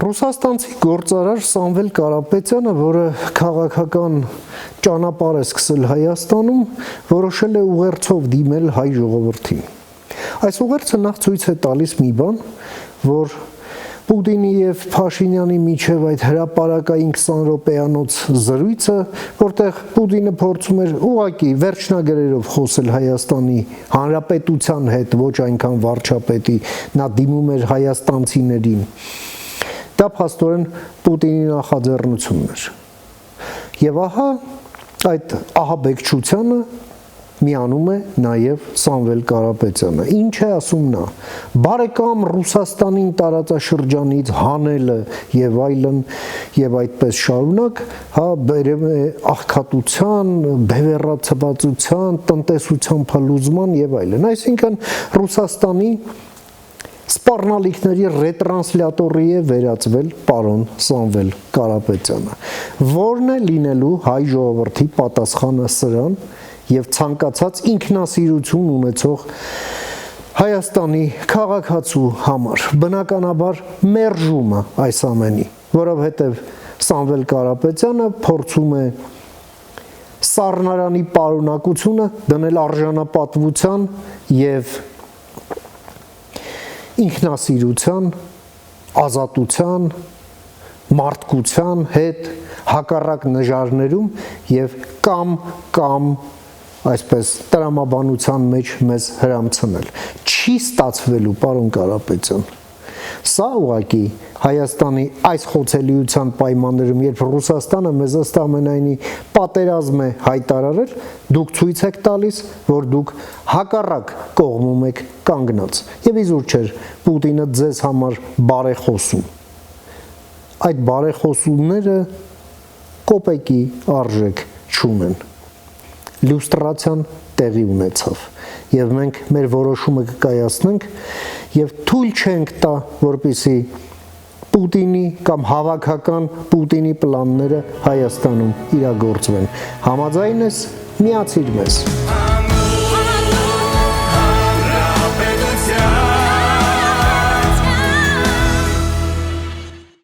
Ռուսաստանցի գործարար Սամվել Կարապետյանը, որը քաղաքական ճանապարհ է սկսել Հայաստանում, որոշել է ուղերձով դիմել հայ ժողովրդին։ Այս ուղերձը նախ ցույց է տալիս մի բան, որ Պուտինի եւ Փաշինյանի միջև այդ հրապարակային 20 րոպեանոց զրույցը, որտեղ Պուտինը փորձում էր ուղղակի վերջնագրերով խոսել Հայաստանի Հանրապետության հետ, ոչ այնքան վարչապետի, նա դիմում էր հայաստանցիներին։ Դա փաստորեն Պուտինի նախաձեռնությունն էր։ Եվ ահա այդ ահաբեկչությանը միանում է նաև Սամվել Կարապետյանը։ Ինչ է ասում նա. բարեկամ Ռուսաստանին տարածաշրջանից հանելը եւ այլն եւ այդպես շարունակ, հա, բերում է աղքատության, բևեռացվածության, տնտեսության փլուզման եւ այլն։ Այսինքն Ռուսաստանի սպառնալիքների ռետրանսլյատորի է վերածվել պարոն Սամվել Կարապետյանը, որն է լինելու հայ ժողովրդի պատասխանը սրան եւ ցանկացած ինքնասիրություն ունեցող Հայաստանի քաղաքացու համար։ Բնականաբար մերժումը այս ամենի, որովհետեւ Սամվել Կարապետյանը փորձում է սառնարանի պարունակությունը դնել արժանապատվության եւ ինքնասիրության, ազատության, մարդկության հետ հակառակ նժարներում եւ կամ այսպես տրամաբանության մեջ մեզ հրամցնել։ Չի ստացվելու, պարոն Կարապետյան։ Սա ուղղակի Հայաստանի այս խոցելիության պայմաններում, երբ Ռուսաստանը մեզ ըստ ամենայնի պատերազմ է հայտարարել, դուք ցույց եք տալիս, որ դուք հակառակ կողմում եք կանգնած։ Եվ իզուր չէր Պուտինը ձեզ համար բարեխոսում։ Այդ բարեխոսումները կոպեկի արժեք չունեն։ Լյուստրացիան տեղի ունեցավ եւ մենք մեր որոշումը կկայացնենք եւ թույլ չենք տա, որպեսզի Պուտինի կամ հավաքական Պուտինի պլանները Հայաստանում իրագործվեն։ Համաձայն ես, միացիր մեզ։